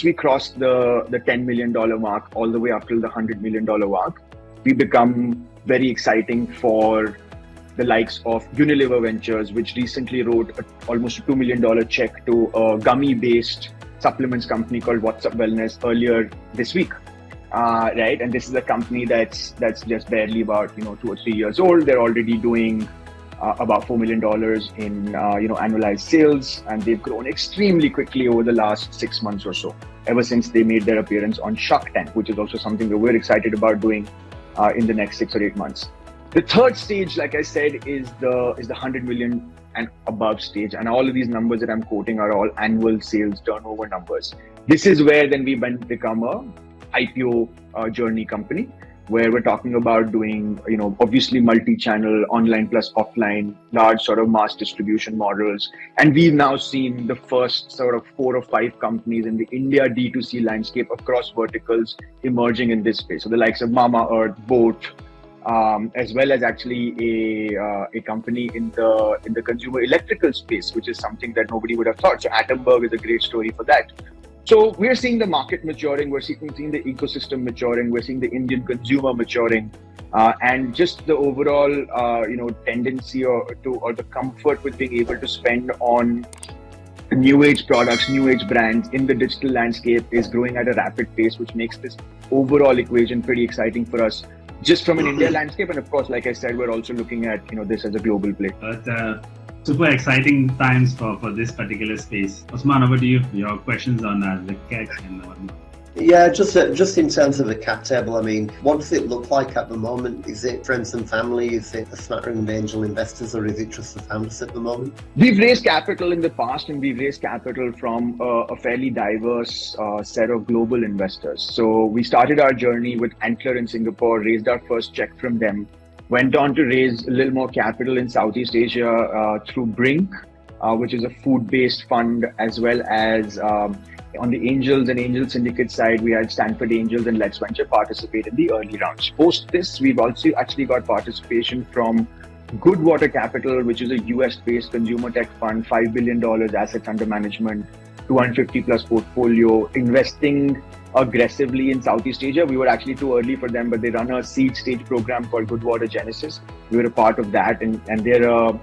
we cross the $10 million mark all the way up till the $100 million mark, we become very exciting for the likes of Unilever Ventures, which recently wrote almost a $2 million check to a gummy-based supplements company called What's Up Wellness earlier this week. Right, and this is a company that's just barely about 2 or 3 years old. They're already doing about $4 million in annualized sales, and they've grown extremely quickly over the last 6 months or so, ever since they made their appearance on Shark Tank, which is also something that we're excited about doing in the next 6 or 8 months. The third stage, like I said, is the 100 million and above stage. And all of these numbers that I'm quoting are all annual sales turnover numbers. This is where then we become a IPO journey company, where we're talking about doing, obviously multi-channel, online plus offline, large sort of mass distribution models. And we've now seen the first sort of 4 or 5 companies in the India D2C landscape across verticals emerging in this space. So the likes of Mamaearth, Boat, as well as actually a company in the consumer electrical space, which is something that nobody would have thought. So Atomberg is a great story for that. So we're seeing the market maturing, we're seeing the ecosystem maturing, we're seeing the Indian consumer maturing, and just the overall, tendency or the comfort with being able to spend on new age products, new age brands in the digital landscape is growing at a rapid pace, which makes this overall equation pretty exciting for us, just from an India landscape. And of course, like I said, we're also looking at this as a global play. Super exciting times for this particular space. Osman, over to you. Your questions on the CAC and whatnot. Yeah, just in terms of the cap table, I mean, what does it look like at the moment? Is it friends and family? Is it a smattering of angel investors, or is it just the founders at the moment? We've raised capital in the past, and we've raised capital from a fairly diverse set of global investors. So we started our journey with Antler in Singapore, raised our first check from them, went on to raise a little more capital in Southeast Asia through Brink, which is a food-based fund, as well as on the Angels and Angel Syndicate side, we had Stanford Angels and Let's Venture participate in the early rounds. Post this, we've also actually got participation from Good Water Capital, which is a US-based consumer tech fund, $5 billion assets under management, 250 plus portfolio, investing aggressively in Southeast Asia. We were actually too early for them, but they run a seed stage program called Good Water Genesis. We were a part of that, and they're a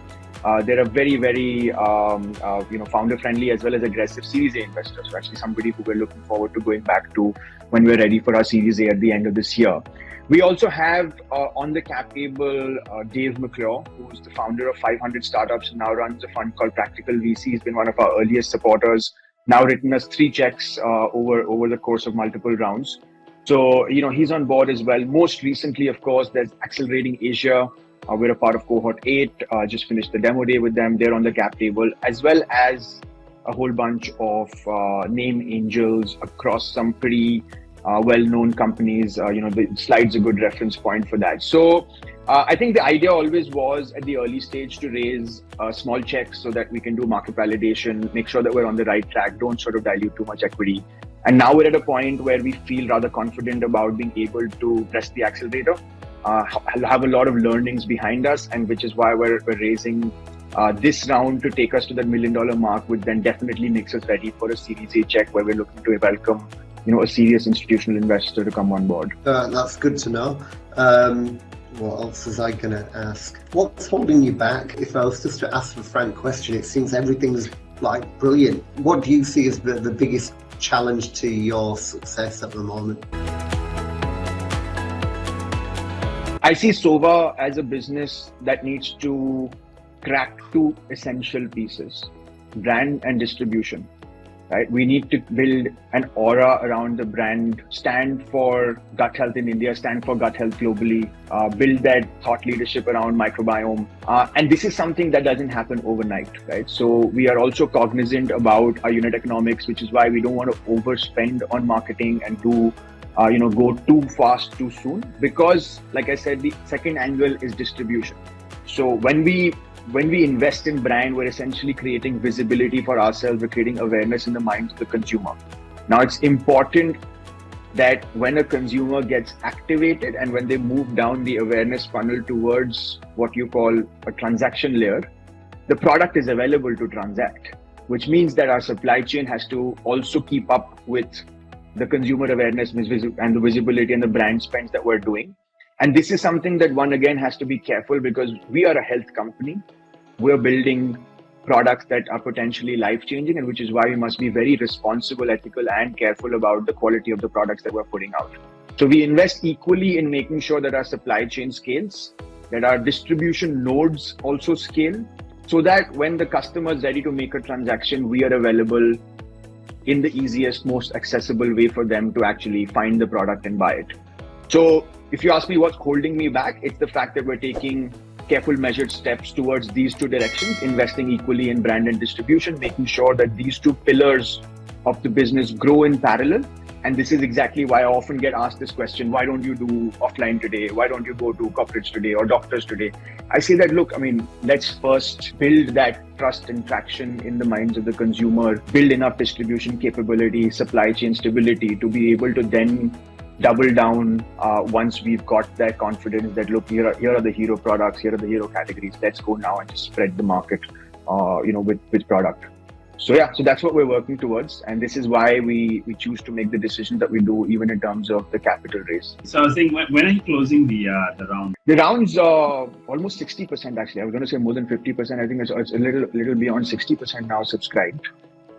very, very founder friendly as well as aggressive Series A investors. So actually somebody who we're looking forward to going back to when we're ready for our Series A at the end of this year. We also have on the cap table Dave McClure, who's the founder of 500 Startups and now runs a fund called Practical VC. He's been one of our earliest supporters, now written us 3 checks over the course of multiple rounds. So, he's on board as well. Most recently, of course, there's Accelerating Asia. We're a part of cohort 8, just finished the demo day with them. They're on the cap table, as well as a whole bunch of name angels across some pretty well-known companies. The slide's a good reference point for that. So I think the idea always was at the early stage to raise small checks so that we can do market validation, make sure that we're on the right track, don't sort of dilute too much equity. And now we're at a point where we feel rather confident about being able to press the accelerator. Have a lot of learnings behind us, and which is why we're raising this round to take us to the $1 million mark, which then definitely makes us ready for a Series A check where we're looking to welcome a serious institutional investor to come on board. That's good to know. What else was I going to ask? What's holding you back? If I was just to ask a frank question, it seems everything's like brilliant. What do you see as the biggest challenge to your success at the moment? I see Sova as a business that needs to crack 2 essential pieces: brand and distribution. Right? We need to build an aura around the brand, stand for gut health in India, stand for gut health globally, build that thought leadership around microbiome. And this is something that doesn't happen overnight, right? So we are also cognizant about our unit economics, which is why we don't want to overspend on marketing and go too fast too soon, because like I said, the second angle is distribution. So when we invest in brand, we're essentially creating visibility for ourselves, we're creating awareness in the minds of the consumer. Now it's important that when a consumer gets activated and when they move down the awareness funnel towards what you call a transaction layer, the product is available to transact, which means that our supply chain has to also keep up with the consumer awareness and the visibility and the brand spends that we're doing. And this is something that one again has to be careful, because we are a health company. We're building products that are potentially life-changing, and which is why we must be very responsible, ethical, and careful about the quality of the products that we're putting out. So we invest equally in making sure that our supply chain scales, that our distribution nodes also scale, so that when the customer is ready to make a transaction, we are available in the easiest, most accessible way for them to actually find the product and buy it. So if you ask me what's holding me back, it's the fact that we're taking careful measured steps towards these two directions, investing equally in brand and distribution, making sure that these two pillars of the business grow in parallel. And this is exactly why I often get asked this question: why don't you do offline today? Why don't you go to corporates today or doctors today? I say that, look, I mean, let's first build that trust and traction in the minds of the consumer, build enough distribution capability, supply chain stability to be able to then double down once we've got that confidence that, look, here are the hero products, here are the hero categories. Let's go now and just spread the market, with product. So yeah, so that's what we're working towards, and this is why we choose to make the decisions that we do, even in terms of the capital raise. So I was saying, when are you closing the round? The round's almost 60% actually. I was going to say more than 50%. I think it's a little beyond 60% now subscribed.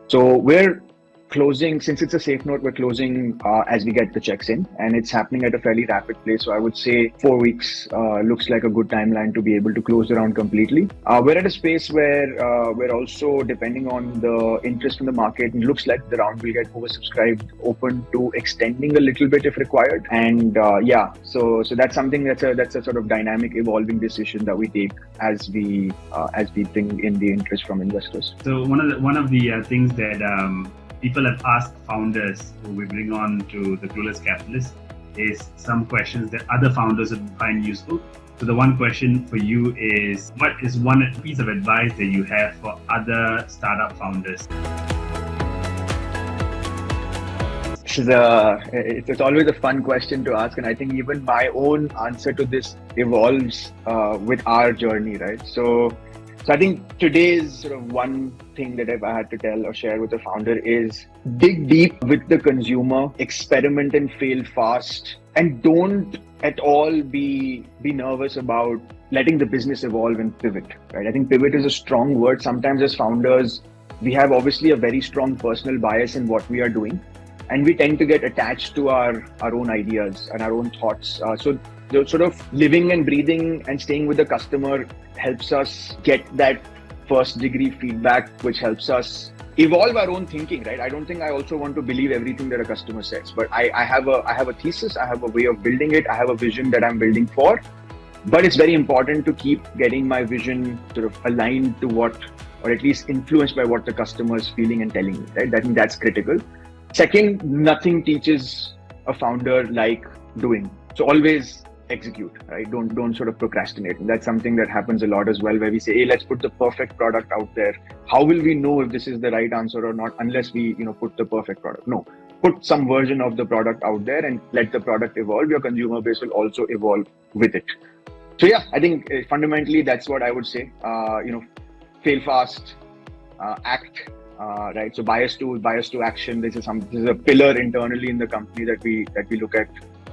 So we're closing, since it's a safe note, we're closing as we get the checks in, and it's happening at a fairly rapid pace. So I would say 4 weeks looks like a good timeline to be able to close the round completely. We're at a space where we're also, depending on the interest in the market, it looks like the round will get oversubscribed, open to extending a little bit if required. And so that's something that's a sort of dynamic, evolving decision that we take as we bring in the interest from investors. So one of the things that people have asked founders who we bring on to the Clueless Capitalist is some questions that other founders would find useful. So the one question for you is, what is one piece of advice that you have for other startup founders? It's always a fun question to ask, and I think even my own answer to this evolves with our journey, right? So I think today's sort of one thing that if I had to tell or share with a founder is dig deep with the consumer, experiment and fail fast, and don't at all be nervous about letting the business evolve and pivot, right? I think pivot is a strong word. Sometimes as founders, we have obviously a very strong personal bias in what we are doing, and we tend to get attached to our own ideas and our own thoughts. So the sort of living and breathing and staying with the customer helps us get that first degree feedback, which helps us evolve our own thinking, right? I don't think I also want to believe everything that a customer says, but I have a thesis, I have a way of building it, I have a vision that I'm building for. But it's very important to keep getting my vision sort of aligned to what, or at least influenced by what the customer is feeling and telling me, right? I think that's critical. Second, nothing teaches a founder like doing. So always execute, right? Don't sort of procrastinate. And that's something that happens a lot as well, where we say, hey, let's put the perfect product out there. How will we know if this is the right answer or not unless we, put the perfect product? No, put some version of the product out there and let the product evolve. Your consumer base will also evolve with it. So yeah, I think fundamentally that's what I would say. Fail fast, act, right? So bias to action. This is a pillar internally in the company that we look at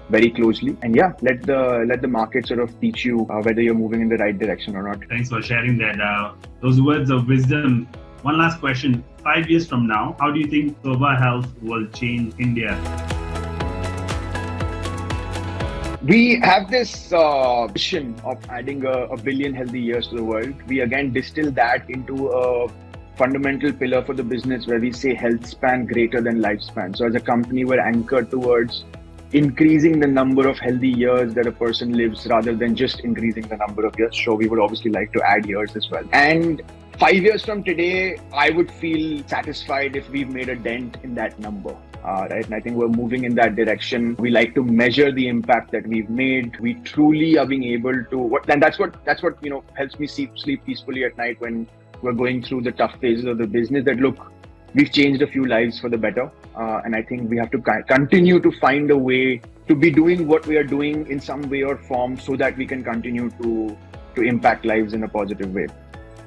very closely. And yeah, let the market sort of teach you whether you're moving in the right direction or not. Thanks for sharing that. Those words of wisdom. One last question. 5 years from now, how do you think Sova Health will change India? We have this vision of adding a billion healthy years to the world. We again distill that into a fundamental pillar for the business where we say health span greater than lifespan. So as a company, we're anchored towards increasing the number of healthy years that a person lives rather than just increasing the number of years. Sure, we would obviously like to add years as well. And 5 years from today, I would feel satisfied if we've made a dent in that number. Right? And I think we're moving in that direction. We like to measure the impact that we've made. We truly are being able to, and that's what helps me sleep peacefully at night when we're going through the tough phases of the business. That look, we've changed a few lives for the better, and I think we have to continue to find a way to be doing what we are doing in some way or form, so that we can continue to impact lives in a positive way.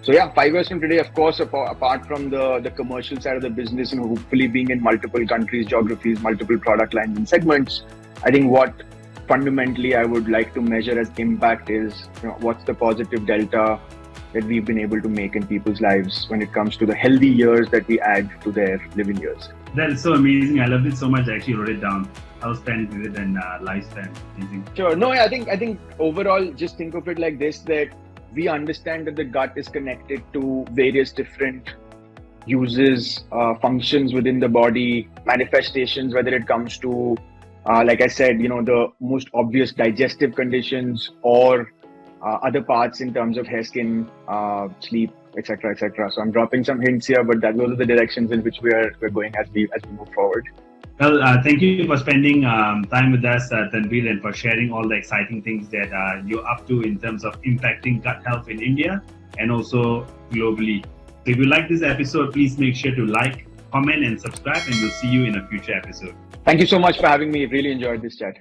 So yeah, 5 years from today, of course, apart from the commercial side of the business and hopefully being in multiple countries, geographies, multiple product lines and segments, I think what fundamentally I would like to measure as impact is, what's the positive delta that we've been able to make in people's lives when it comes to the healthy years that we add to their living years. That is so amazing. I loved it so much. I actually wrote it down. Health span greater than lifespan. Amazing. Sure. No, I think overall, just think of it like this, that we understand that the gut is connected to various different uses, functions within the body, manifestations, whether it comes to like I said, the most obvious digestive conditions or other parts in terms of hair, skin, sleep, etc., etc. So I'm dropping some hints here, but those are the directions in which we're going as we move forward. Well, thank you for spending time with us, Tanveer, and for sharing all the exciting things that you're up to in terms of impacting gut health in India and also globally. So if you like this episode, please make sure to like, comment, and subscribe, and we'll see you in a future episode. Thank you so much for having me. Really enjoyed this chat.